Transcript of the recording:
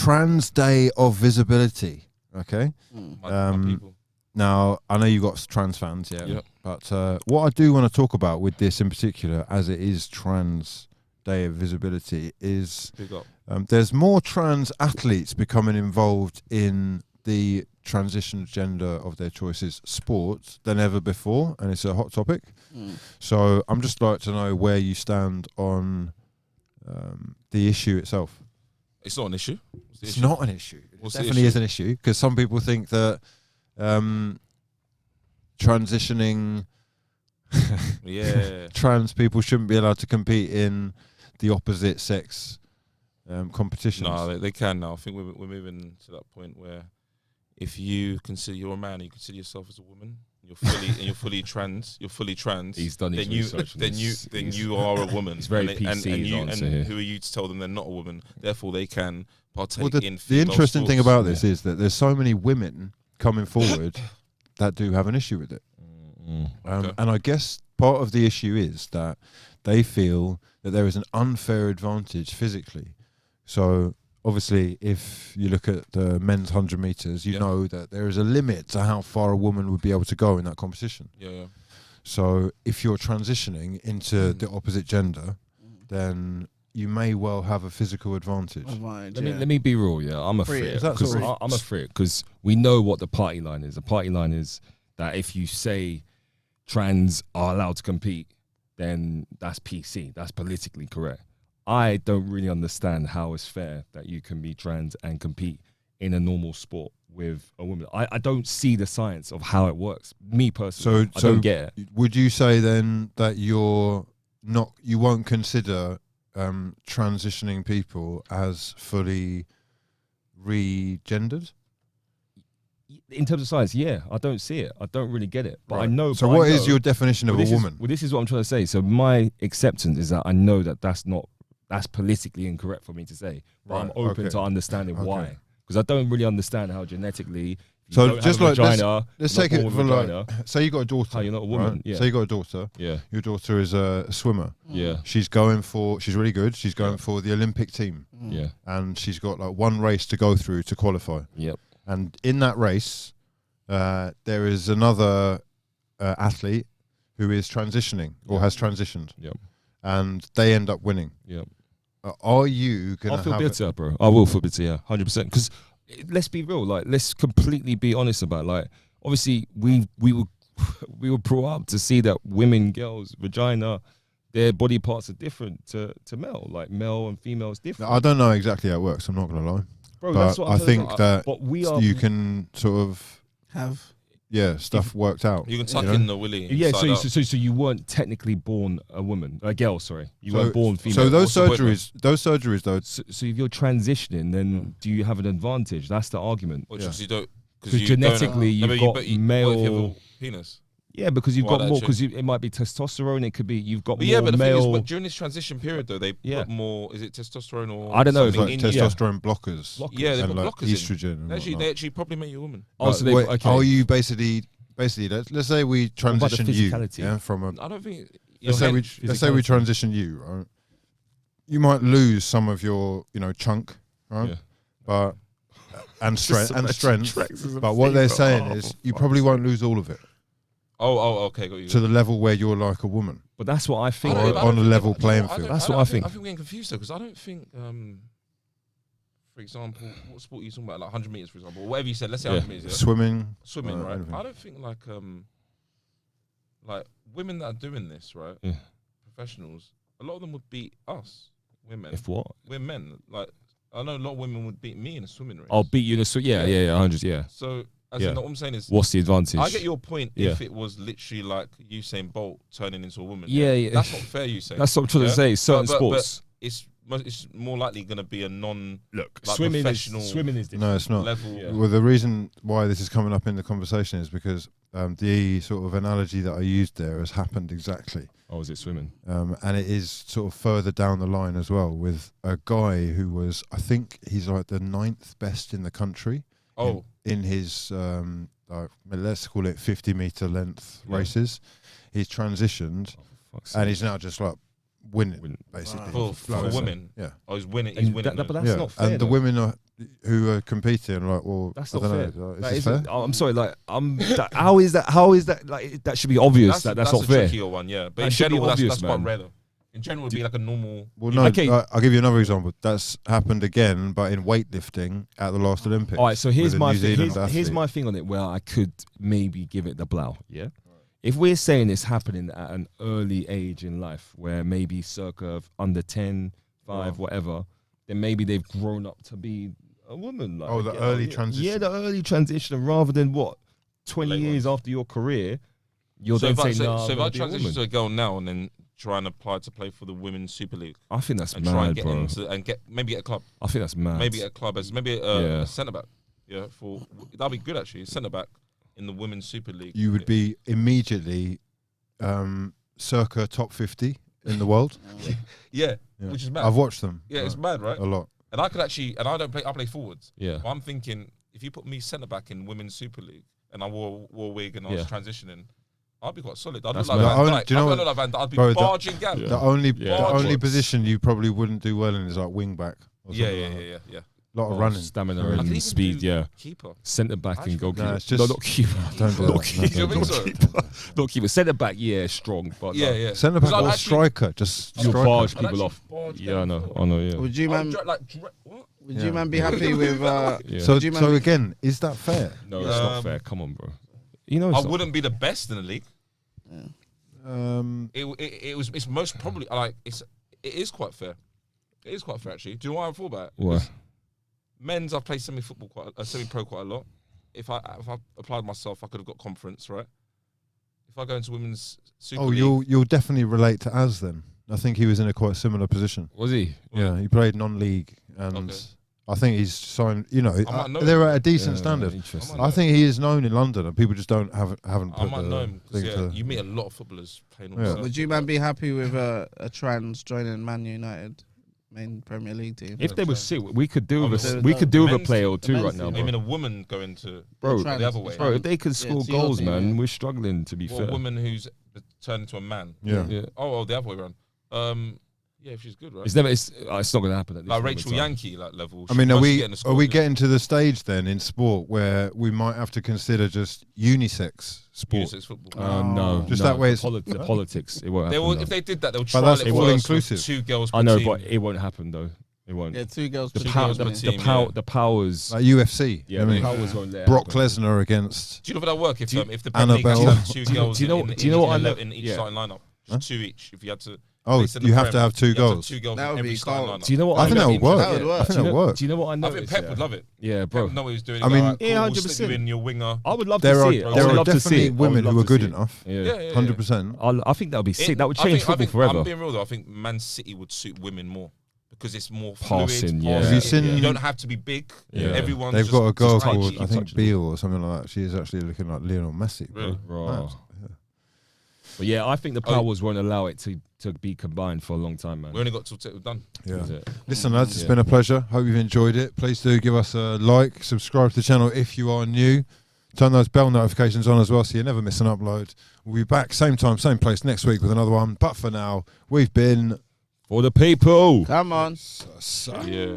Trans Day of Visibility. Okay. My people. Now, I know you got trans fans, but what I do want to talk about with this in particular, as it is Trans Day of Visibility, is there's more trans athletes becoming involved in the transition gender of their choices sports than ever before, and it's a hot topic. So I'm just like to know where you stand on the issue itself. It's not an issue. It's not an issue. It definitely is an issue, because some people think that transitioning trans people shouldn't be allowed to compete in the opposite sex competitions. No, they can now. I think we're moving to that point where if you consider you're a man and you consider yourself as a woman, you're fully trans. He's done his research. Then you are a woman. It's very PC. And who are you to tell them they're not a woman? Therefore, they can partake in. The interesting thing about this is that there's so many women coming forward that do have an issue with it. And I guess part of the issue is that they feel that there is an unfair advantage physically. So obviously, if you look at the men's 100 meters, you know that there is a limit to how far a woman would be able to go in that competition. So if you're transitioning into the opposite gender, then you may well have a physical advantage. Let me be real, I'm afraid. I'm afraid because we know what the party line is. The party line is that if you say trans are allowed to compete, then that's PC. That's politically correct. I don't really understand how it's fair that you can be trans and compete in a normal sport with a woman. I don't see the science of how it works. Me personally, I don't get it. Would you say then that you won't consider transitioning people as fully regendered? In terms of science, I don't see it. I don't really get it. But I know. So what is your definition of a woman? This is what I'm trying to say. So my acceptance is that I know that that's politically incorrect for me to say. But I'm open to understanding why. Because I don't really understand how genetically. So just like vagina, let's take it for like, say you got a daughter. How you're not a woman. Right? Say you got a daughter. Yeah. Your daughter is a swimmer. Yeah. She's really good. She's going for the Olympic team. Yeah. And she's got like one race to go through to qualify. Yep. And in that race, there is another athlete who is transitioning or has transitioned. Yep. And they end up winning. Yep. Are you gonna? I'll feel bitter, bro. I will feel bitter, 100%. Because let's be real, like let's completely be honest about it. Like obviously we were brought up to see that women, girls, vagina, their body parts are different to male. Like male and female is different. I don't know exactly how it works. I'm not gonna lie. Bro, but that's what I think that you can sort of have stuff worked out. You can tuck in the willy. So you weren't technically born a woman, a girl. Sorry, you weren't born female. So those surgeries though. So if you're transitioning, then do you have an advantage? That's the argument. Because you don't. Because genetically you've got male. What if you have a penis? Yeah, because you've got more. Because it might be testosterone. It could be you've got more but the male. thing is, during this transition period, though, they put more. Is it testosterone or? I don't know. It's like testosterone blockers. Yeah, they put like blockers estrogen. They actually probably make you a woman. Oh, so are you basically? Let's say we transition you. From a. I don't think. Let's say we transition you, right? You might lose some of your, chunk, right? Yeah. But and strength. But what they're saying is you probably won't lose all of it. Oh, okay, got you. To the level where you're like a woman. But that's what I think. On a level playing field. That's what I think. I think we're getting confused though, because I don't think, for example, what sport are you talking about? Like 100 meters, for example, or whatever you said. Let's say 100 meters. Yeah? Swimming, right? Anything. I don't think like women that are doing this, right? Yeah. Professionals. A lot of them would beat us, women. If what? We're men. Like I know a lot of women would beat me in a swimming race. I'll beat you in a swim. Yeah, 100. Yeah. So. What I'm saying is, what's the advantage? I get your point. If it was literally like Usain Bolt turning into a woman, yeah. That's not fair. Usain. That's what I'm trying to say. Certain sports, but it's more likely going to be a swimming professional. Swimming is different. No, it's not. Well, the reason why this is coming up in the conversation is because the sort of analogy that I used there has happened exactly. Oh, is it swimming? And it is sort of further down the line as well with a guy who was, I think he's like the 9th best in the country. Oh. In his, let's call it 50-meter length races, he's transitioned, and he's now just like winning basically for women. Yeah. Oh, he's winning. He's winning. But that's not fair. And the women are who are competing. Like, well, that's I not don't fair. know. Like, Is this fair? I'm sorry. Like, how is that? How is that? Like, that should be obvious. That's not a fair. trickier one, yeah. But That in should be general, obvious, that's quite man. rare though. In general, it'd be like a normal. Well, no. Okay. I'll give you another example. That's happened again, but in weightlifting at the last Olympics. All right, so here's with a my New thing. Zealand Here's athlete. my thing on it, where I could maybe give it the blow. Yeah, if we're saying it's happening at an early age in life, where maybe circa under 10, 5, whatever, then maybe they've grown up to be a woman. Like, the early transition. Yeah, the early transition, rather than what 20 Late years ones. after your career, you're So then if I, saying, "Nah, so I'm if I gonna be a transition woman." to a girl now and then try and apply to play for the Women's Super League I think that's and try and mad, get bro. into and get a club, I think that's mad. maybe a club as a centre back. Yeah, that'd be good actually. Centre back in the Women's Super League. You would be immediately circa top 50 in the world. yeah, Yeah. which is mad. I've watched them. Yeah, it's mad, right? A lot. And I could actually, and I don't play. I play forwards. Yeah. But I'm thinking if you put me centre back in Women's Super League and I wore a wig and I was transitioning, I'd be quite solid. I'd That's look like mad. Van Dijk. Do you know I'd what- look like Van Dijk. I'd be Bro, barging Gav. Yeah. The only Yeah. position you probably wouldn't do well in is like wing back. Or Yeah, something yeah, like yeah, that. yeah, yeah. A lot of Oh, running. stamina I I could and even speed. do Yeah, keeper. centre back and Actually, goalkeeper. no, it's just- no, not keeper. Don't do Not that. keeper. Do you think so? Not keeper. Centre back, yeah, strong. But Yeah, yeah. Centre back 'Cause I'd or actually- striker, just you striker. barge I'd people actually off. barge Yeah, I them know. forward. I know. Yeah. Would you man? What? Would Yeah. you man be happy with? Yeah. So, Would you man so be- again, is that fair? No, it's not Um, fair. Come on, bro. You know, I it's not. wouldn't be the best in the league. Um, It's most probably like it is quite fair. It is quite fair actually. Do you know why I thought about it? What? Men's, I've played semi-pro quite a lot. If I applied myself, I could have got conference, right? If I go into Women's Super League, you'll definitely relate to Az then. I think he was in a quite similar position. Was he? Yeah, he played non-league, and Okay. I think he's signed. You know, might know they're him. at a decent Yeah, standard. Interesting. I I think he is known in London, and people just haven't I put might know him the because thing to. you meet a lot of footballers playing on Yeah. the surf. Would you man be happy with a trans joining Man United main Premier League team? If they were sick, we could do with Obviously, we could do with a men's player or the two men's right now, team. I mean, bro. a woman going to Bro, trans- the other way. Bro, if they could score to your goals, team, man, yeah. we're struggling to be Or fair. a woman who's turned into a man. Yeah. Yeah. Oh, the other way around. Yeah, if she's good, right? It's never. It's not going to happen at this Like moment Rachel in time. Yankee like level. I mean, Once are you get in the we squad, getting to the stage then in sport where we might have to consider just unisex sport? Unisex football. No, Just no, that way The, the politics. It won't They happen. will, no. if they did that, they'll But try that's it all first with inclusive. 2 girls per I know, team. but it won't happen though. It won't. Yeah, 2 girls. The two power, girls per per team. team. the powers. Like UFC. Yeah, I mean, the powers won't let it Brock happen. Lesnar against. Do you know if that work? If Do you- the Premier League Annabelle. had 2 girls do you know what I in each yeah. starting lineup? Huh? 2 each. If you had to. Oh, place in the you have Prem, to have 2 you have to have goals. 2 girls That in would every be starting cold. lineup. Do you know what I think that would work. That would work. I think that would work. Do you know what I I noticed? think Pep yeah? would love it. Yeah, bro. Pep know what he was doing. I mean- Like, Yeah, we'll stick you 100%. in your winger. I would love There to are see it. I there would are love to see definitely it. I would women love who are to good see it. enough. Yeah. Yeah, yeah. 100%. I think that would be sick. That would I change think- football forever. I'm being real though. I think Man City would suit women more because it's more Passing, fluid. yeah. Have you seen- You don't have to be big. Yeah. Everyone's They've just, got a girl just called touchy. I think touchable. Beale or something like that. She is actually looking like Lionel Messi. Bro. Really? Bro. Mad. But yeah, I think the powers won't allow it to be combined for a long time, man. We only got till done. Yeah. That's it. Listen, lads, it's Yeah. been a pleasure. Hope you've enjoyed it. Please do give us a like, subscribe to the channel if you are new. Turn those bell notifications on as well so you never miss an upload. We'll be back same time, same place next week with another one. But for now, we've been... For the people. Come on. Yeah.